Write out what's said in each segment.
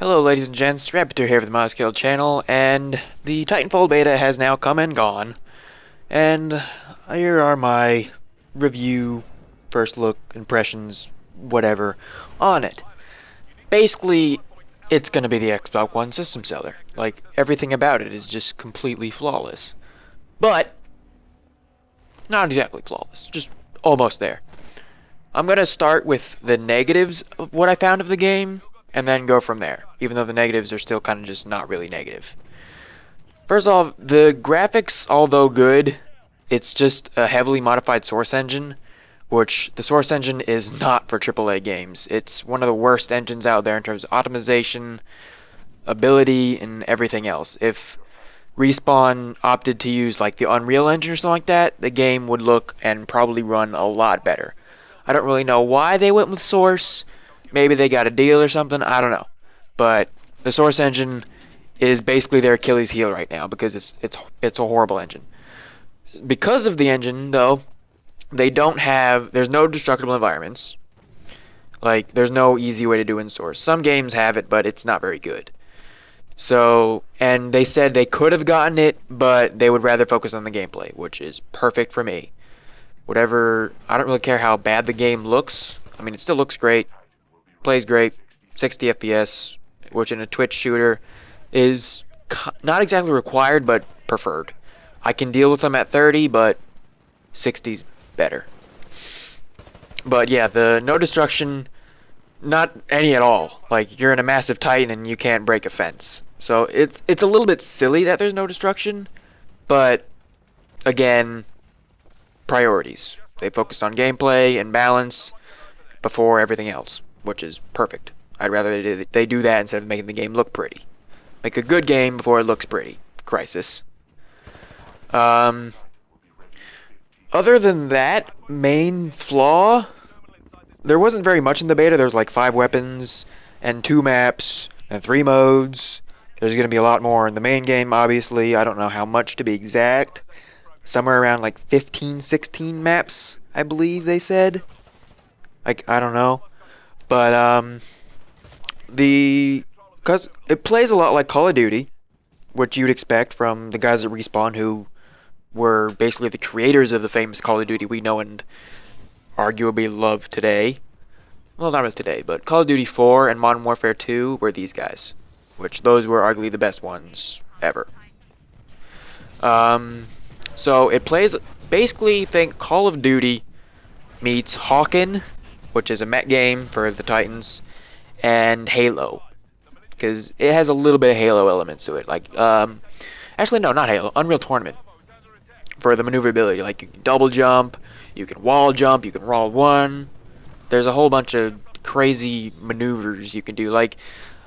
Hello ladies and gents, Rapitor here for the MozKill channel, and the Titanfall Beta has now come and gone, and here are my review, first look, impressions, whatever, on it. Basically, it's gonna be the Xbox One system seller. Like, everything about it is just completely flawless. But, not exactly flawless, just almost there. I'm gonna start with the negatives of what I found of the game, and then go from there, even though the negatives are still kind of just not really negative. First off, the graphics, although good, it's just a heavily modified source engine, which the source engine is not for AAA games. It's one of the worst engines out there in terms of optimization, ability, and everything else. If Respawn opted to use like the Unreal Engine or something like that, the game would look and probably run a lot better. I don't really know why they went with Source. Maybe they got a deal or something, I don't know. But the Source engine is basically their Achilles heel right now because it's a horrible engine. Because of the engine, though, there's no destructible environments. Like, there's no easy way to do in Source. Some games have it, but it's not very good. So, and they said they could have gotten it, but they would rather focus on the gameplay, which is perfect for me. Whatever, I don't really care how bad the game looks. I mean, it still looks great. Plays great, 60 FPS, which in a Twitch shooter is not exactly required, but preferred. I can deal with them at 30, but 60's better. But yeah, the no destruction, not any at all. Like, you're in a massive Titan and you can't break a fence. So it's a little bit silly that there's no destruction, but again, priorities. They focus on gameplay and balance before everything else, which is perfect. I'd rather they do that instead of making the game look pretty. Make a good game before it looks pretty. Crisis. Other than that main flaw, there wasn't very much in the beta. There's like 5 weapons and 2 maps and 3 modes. There's going to be a lot more in the main game, obviously. I don't know how much to be exact. Somewhere around like 15, 16 maps, I believe they said. Like, I don't know. But, because it plays a lot like Call of Duty, which you'd expect from the guys at Respawn, who were basically the creators of the famous Call of Duty we know and arguably love today. Well, not really today, but Call of Duty 4 and Modern Warfare 2 were these guys, which those were arguably the best ones ever. So it plays, basically think Call of Duty meets Hawken, which is a mech game for the Titans, and Halo, because it has a little bit of Halo elements to it. Like, actually no, not Halo, Unreal Tournament, for the maneuverability. Like, you can double jump, you can wall jump, you can roll one. There's a whole bunch of crazy maneuvers you can do. Like,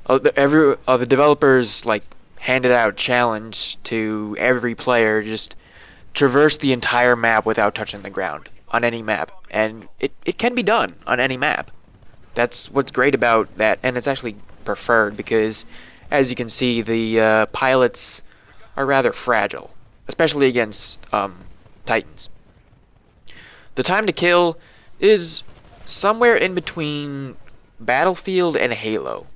the developers like handed out a challenge to every player, just traverse the entire map without touching the ground on any map, and it can be done on any map. That's what's great about that, and it's actually preferred because, as you can see, the pilots are rather fragile, especially against Titans. The time to kill is somewhere in between Battlefield and Halo.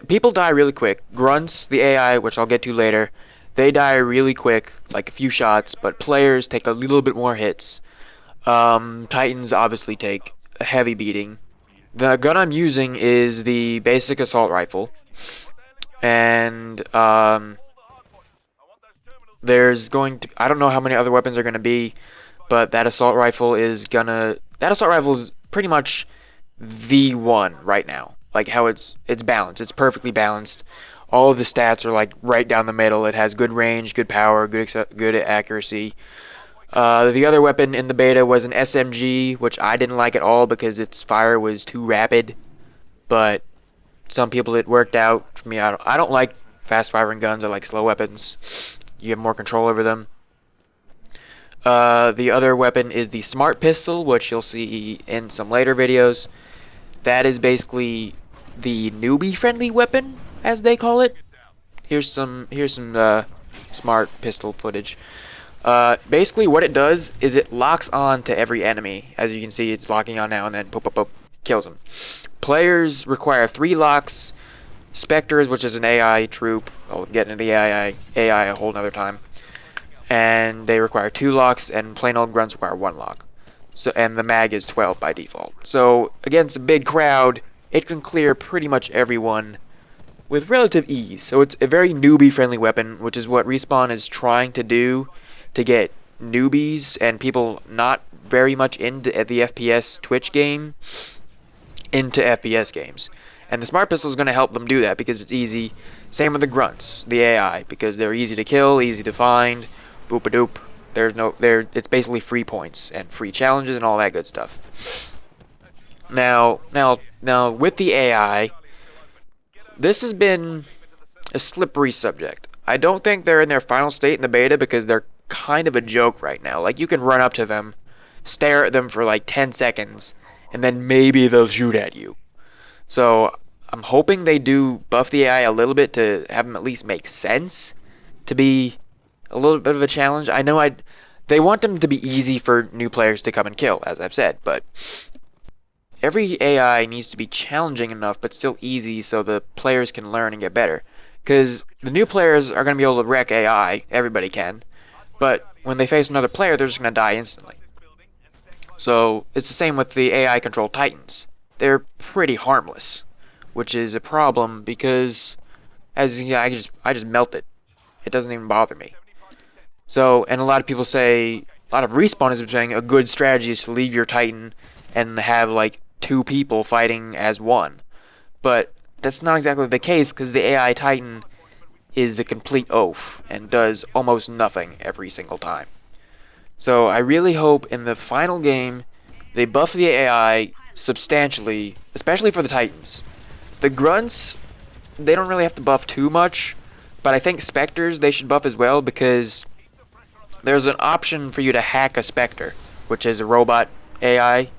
People die really quick. Grunts, the AI, which I'll get to later, they die really quick, like a few shots, but players take a little bit more hits. Titans obviously take a heavy beating. The gun I'm using is the basic assault rifle, and there's going to, I don't know how many other weapons are going to be, but that assault rifle is pretty much the one right now. Like, how it's balanced. It's perfectly balanced. All of the stats are like right down the middle. It has good range, good power, good accuracy. The other weapon in the beta was an SMG, which I didn't like at all because its fire was too rapid. But some people it worked out. For me, I don't like fast firing guns. I like slow weapons. You have more control over them. The other weapon is the Smart Pistol, which you'll see in some later videos. That is basically the newbie-friendly weapon, as they call it. Here's some Smart Pistol footage. Basically what it does is it locks on to every enemy. As you can see, it's locking on now, and then poop, kills them. Players require 3 locks Spectres, which is an AI troop. I'll get into the AI a whole nother time. And they require 2 locks, and plain old grunts require 1 lock. So, and the mag is 12 by default. So against a big crowd, it can clear pretty much everyone with relative ease. So it's a very newbie-friendly weapon, which is what Respawn is trying to do to get newbies and people not very much into the FPS Twitch game into FPS games. And the Smart Pistol is going to help them do that because it's easy. Same with the grunts, the AI, because they're easy to kill, easy to find, boop-a-doop. It's basically free points and free challenges and all that good stuff. Now, with the AI, this has been a slippery subject. I don't think they're in their final state in the beta because they're kind of a joke right now. Like, you can run up to them, stare at them for like 10 seconds, and then maybe they'll shoot at you. So I'm hoping they do buff the AI a little bit to have them at least make sense, to be a little bit of a challenge. I know they want them to be easy for new players to come and kill, as I've said, but every AI needs to be challenging enough but still easy so the players can learn and get better. Because the new players are going to be able to wreck AI, everybody can, but when they face another player, they're just going to die instantly. So it's the same with the AI controlled Titans. They're pretty harmless, which is a problem because I just melt it. It doesn't even bother me. So, and a lot of people say, a lot of Respawn is saying a good strategy is to leave your Titan and have like 2 people fighting as one. But that's not exactly the case because the AI Titan is a complete oaf and does almost nothing every single time. So I really hope in the final game they buff the AI substantially, especially for the Titans. The grunts, they don't really have to buff too much, but I think Spectres they should buff as well because there's an option for you to hack a Spectre, which is a robot AI.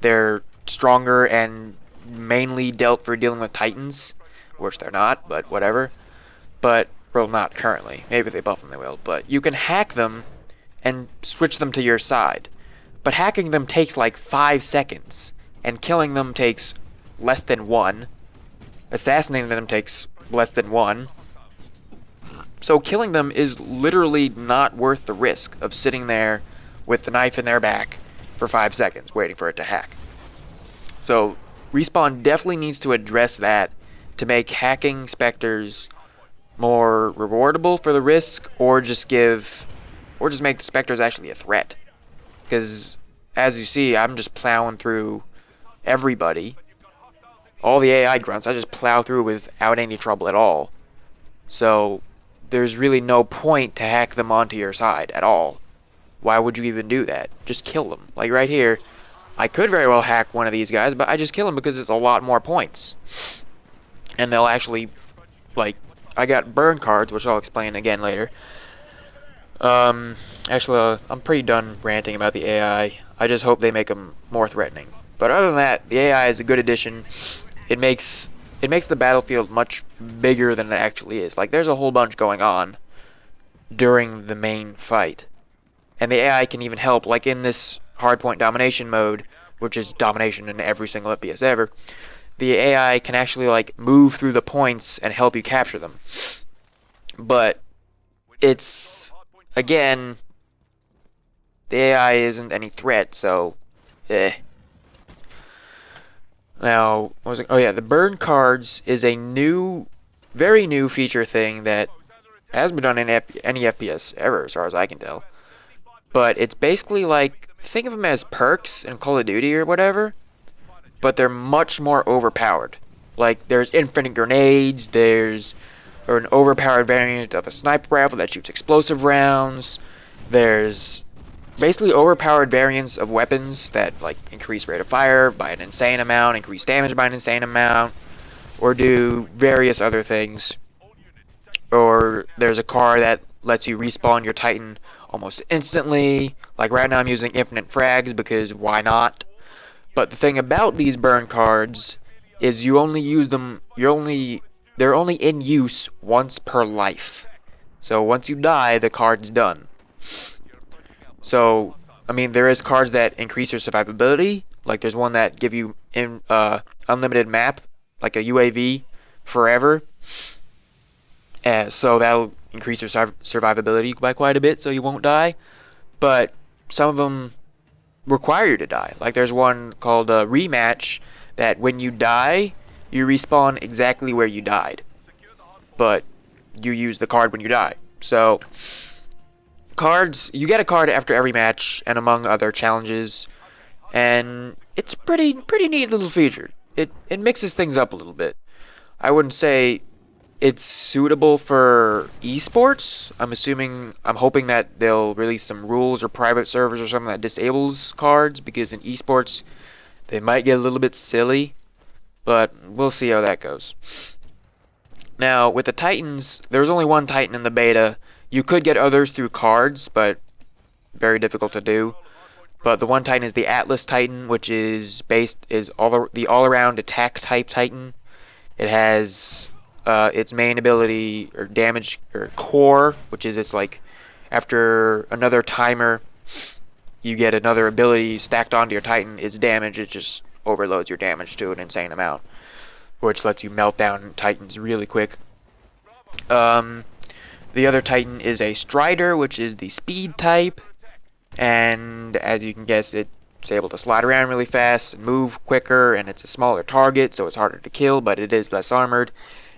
They're stronger and mainly dealt for dealing with Titans, which they're not, but whatever. But, well, not currently. Maybe if they buff them they will. But you can hack them and switch them to your side. But hacking them takes like 5 seconds, and killing them takes less than 1. Assassinating them takes less than 1. So killing them is literally not worth the risk of sitting there with the knife in their back for 5 seconds waiting for it to hack. So Respawn definitely needs to address that to make hacking Spectres more rewardable for the risk, or just make the Spectres actually a threat. Because as you see, I'm just plowing through everybody. All the AI grunts I just plow through without any trouble at all. So there's really no point to hack them onto your side at all. Why would you even do that? Just kill them. Like right here, I could very well hack one of these guys, but I just kill them because it's a lot more points. And they'll actually, like, I got burn cards, which I'll explain again later. Actually, I'm pretty done ranting about the AI. I just hope they make them more threatening. But other than that, the AI is a good addition. It makes the battlefield much bigger than it actually is. Like, there's a whole bunch going on during the main fight. And the AI can even help, like in this hardpoint domination mode, which is domination in every single FPS ever. The AI can actually, like, move through the points and help you capture them. But it's, again, the AI isn't any threat, so, eh. Now, what was it? Oh yeah, the burn cards is a new, very new feature thing that hasn't been done in any FPS ever, as far as I can tell. But it's basically like, think of them as perks in Call of Duty or whatever, but they're much more overpowered. Like, there's infinite grenades, there's an overpowered variant of a sniper rifle that shoots explosive rounds, there's basically overpowered variants of weapons that, like, increase rate of fire by an insane amount, increase damage by an insane amount, or do various other things. Or there's a car that lets you respawn your Titan almost instantly. Like right now I'm using infinite frags because why not? But the thing about these burn cards is you only use them, they're only in use once per life. So once you die, the card's done. So, I mean, there is cards that increase your survivability. Like there's one that give you unlimited map, like a UAV forever. So that'll increase your survivability by quite a bit, so you won't die. But some of them require you to die. Like there's one called a rematch that when you die, you respawn exactly where you died. But you use the card when you die. So cards, you get a card after every match and among other challenges, and it's pretty neat little feature. It mixes things up a little bit. I wouldn't say it's suitable for esports. I'm hoping that they'll release some rules or private servers or something that disables cards, because in esports they might get a little bit silly, but we'll see how that goes. Now, with the Titans, there was only one Titan in the beta. You could get others through cards, but very difficult to do. But the one Titan is the Atlas Titan, which is the all-around attack type Titan. It has its main ability or damage or core, which is it's like after another timer, you get another ability stacked onto your Titan. Its damage, it just overloads your damage to an insane amount, which lets you melt down Titans really quick. The other Titan is a Strider, which is the speed type, and as you can guess, it's able to slide around really fast and move quicker, and it's a smaller target, so it's harder to kill, but it is less armored.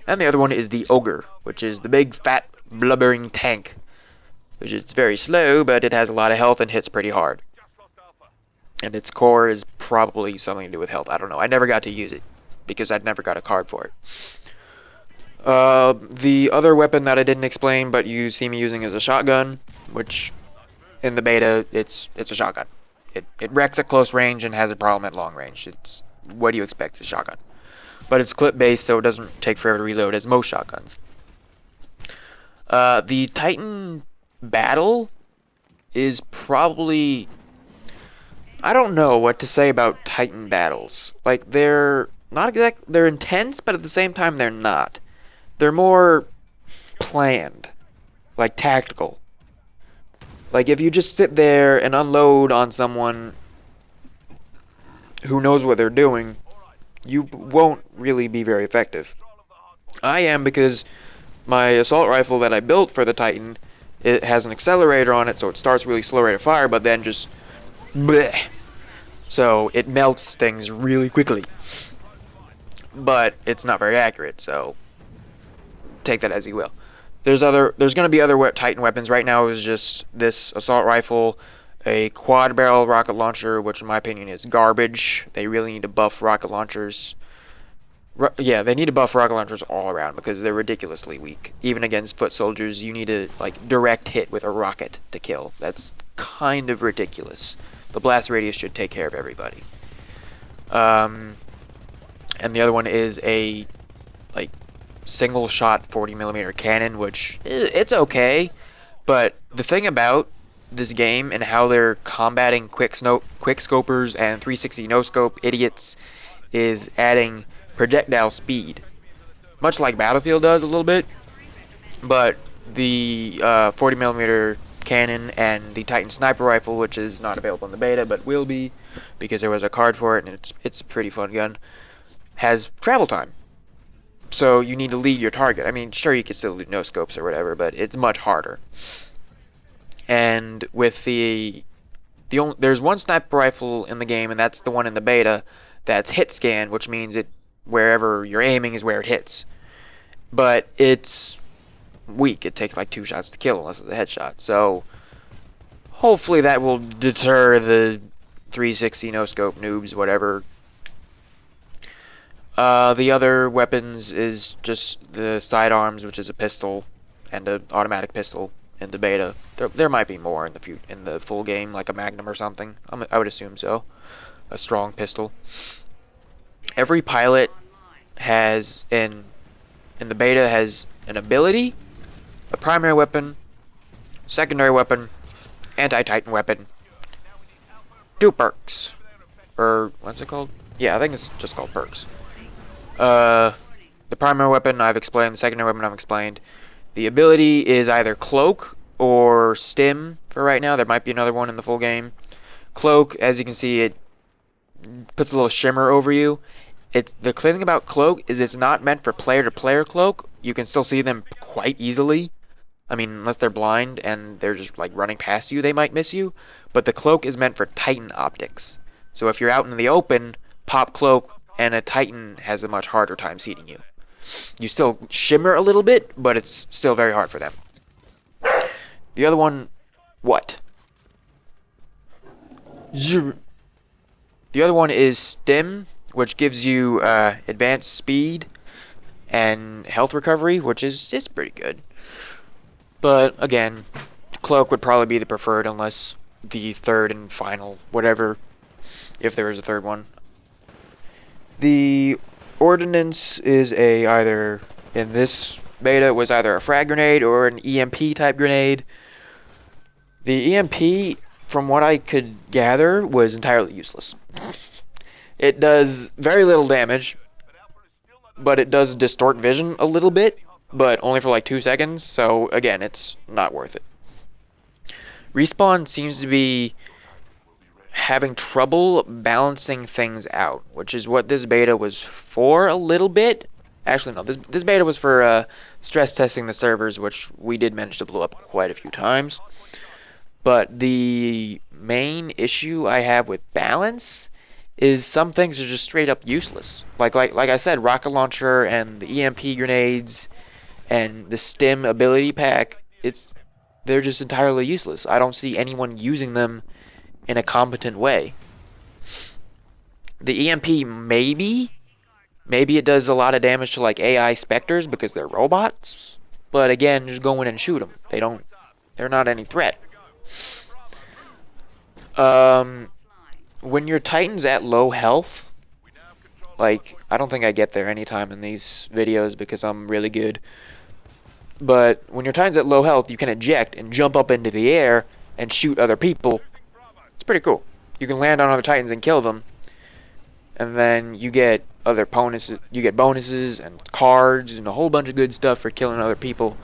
And the other one is the Ogre, which is the big, fat, blubbering tank, which is very slow, but it has a lot of health and hits pretty hard. And its core is probably something to do with health. I don't know. I never got to use it, because I'd never got a card for it. The other weapon that I didn't explain, but you see me using is a shotgun, which in the beta, it's a shotgun. It wrecks at close range and has a problem at long range. It's what do you expect? It's a shotgun. But it's clip-based, so it doesn't take forever to reload as most shotguns. The Titan battle is probably... I don't know what to say about Titan battles. Like, they're not they're intense, but at the same time, they're not. They're more planned, like tactical. Like, if you just sit there and unload on someone who knows what they're doing, you won't really be very effective. I am, because my assault rifle that I built for the Titan, it has an accelerator on it, so it starts really slow rate of fire, but then just bleh. So it melts things really quickly. But it's not very accurate, so take that as you will. There's going to be other Titan weapons. Right now is just this assault rifle, a quad barrel rocket launcher, which in my opinion is garbage. They really need to buff rocket launchers. Yeah, they need to buff rocket launchers all around, because they're ridiculously weak. Even against foot soldiers, you need to like direct hit with a rocket to kill. That's kind of ridiculous. The blast radius should take care of everybody. And the other one is a like single shot 40mm cannon, which it's okay, but the thing about this game and how they're combating quick scopers and 360 no scope idiots is adding projectile speed, much like Battlefield does a little bit. But the 40mm cannon and the Titan sniper rifle, which is not available in the beta but will be because there was a card for it, and it's a pretty fun gun, has travel time. So you need to lead your target. I mean, sure, you can still do no scopes or whatever, but it's much harder. And with there's one sniper rifle in the game, and that's the one in the beta, that's hit scan, which means wherever you're aiming is where it hits. But it's weak. It takes like 2 shots to kill unless it's a headshot. So hopefully that will deter the 360 no scope noobs, whatever. The other weapons is just the sidearms, which is a pistol and an automatic pistol in the beta. There might be more in the full game, like a Magnum or something. I would assume so. A strong pistol. Every pilot has in the beta has an ability, a primary weapon, secondary weapon, anti-Titan weapon, 2 perks, or what's it called? Yeah, I think it's just called perks. The primary weapon I've explained, the secondary weapon I've explained. The ability is either Cloak or Stim for right now. There might be another one in the full game. Cloak, as you can see, it puts a little shimmer over you. It's the clear thing about cloak is it's not meant for player-to-player cloak. You can still see them quite easily. I mean, unless they're blind and they're just like running past you, they might miss you. But the cloak is meant for Titan optics. So if you're out in the open, pop cloak, and a Titan has a much harder time seeing you. You still shimmer a little bit, but it's still very hard for them. The other one, what? The other one is Stim, which gives you advanced speed and health recovery, which is pretty good. But again, Cloak would probably be the preferred unless the third and final, whatever, if there is a third one. The Ordnance is either, in this beta, was either a frag grenade or an EMP type grenade. The EMP, from what I could gather, was entirely useless. It does very little damage, but it does distort vision a little bit, but only for like 2 seconds, so again, it's not worth it. Respawn seems to be having trouble balancing things out, which is what this beta was for a little bit. Actually, no, this beta was for stress testing the servers, which we did manage to blow up quite a few times. But the main issue I have with balance is some things are just straight up useless. Like I said, rocket launcher and the EMP grenades and the Stim ability pack, they're just entirely useless. I don't see anyone using them in a competent way. The EMP maybe it does a lot of damage to like AI specters because they're robots, but again, just go in and shoot them. They're not any threat. When your Titan's at low health, like, I don't think I get there anytime in these videos because I'm really good, but when your Titan's at low health, you can eject and jump up into the air and shoot other people. It's pretty cool. You can land on other Titans and kill them, and then you get other bonuses. You get bonuses and cards and a whole bunch of good stuff for killing other people.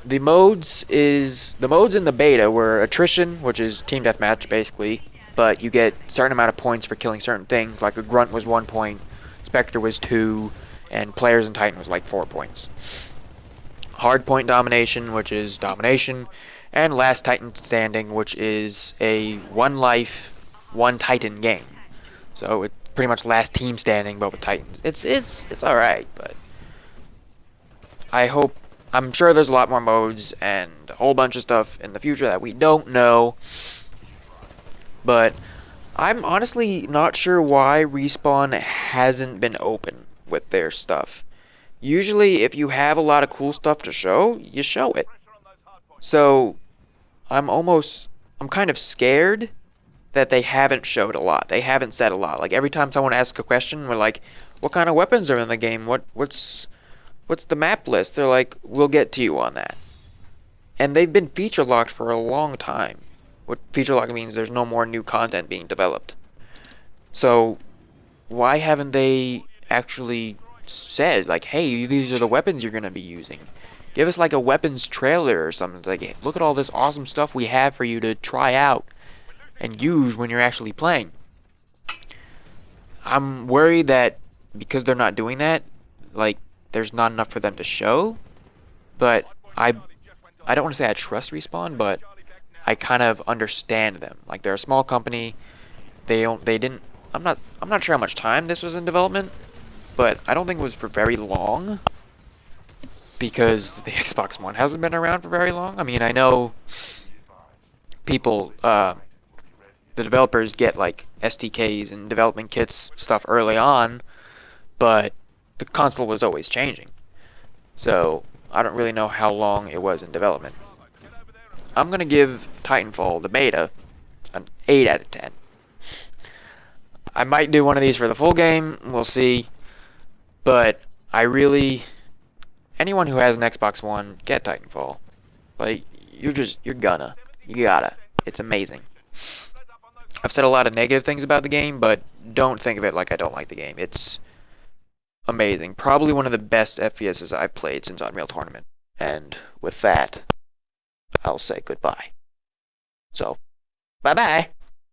The modes in the beta were attrition, which is team deathmatch basically, but you get a certain amount of points for killing certain things. Like a grunt was 1 point, Spectre was 2, and players in Titan was like 4 points. Hardpoint domination, which is domination, and last Titan standing, which is a 1 life, 1 Titan game. So it's pretty much last team standing, but with Titans. It's all right, but I'm sure there's a lot more modes and a whole bunch of stuff in the future that we don't know. But I'm honestly not sure why Respawn hasn't been open with their stuff. Usually, if you have a lot of cool stuff to show, you show it. So, I'm kind of scared that they haven't showed a lot. They haven't said a lot. Like, every time someone asks a question, we're like, what kind of weapons are in the game? What's the map list? They're like, we'll get to you on that. And they've been feature locked for a long time. What feature lock means there's no more new content being developed. So, why haven't they actually said, like, hey, these are the weapons you're going to be using? Give us like a weapons trailer or something. Like, hey, look at all this awesome stuff we have for you to try out and use when you're actually playing. I'm worried that because they're not doing that, like, there's not enough for them to show. But I don't want to say I trust Respawn, but I kind of understand them. Like, they're a small company. They didn't. I'm not sure how much time this was in development, but I don't think it was for very long because the Xbox One hasn't been around for very long. I mean, I know people, the developers get like SDKs and development kits stuff early on, but the console was always changing. So I don't really know how long it was in development. I'm gonna give Titanfall, the beta, an 8 out of 10. I might do one of these for the full game, we'll see. But anyone who has an Xbox One, get Titanfall. Like, you gotta. It's amazing. I've said a lot of negative things about the game, but don't think of it like I don't like the game. It's amazing. Probably one of the best FPSs I've played since Unreal Tournament. And with that, I'll say goodbye. So, bye-bye!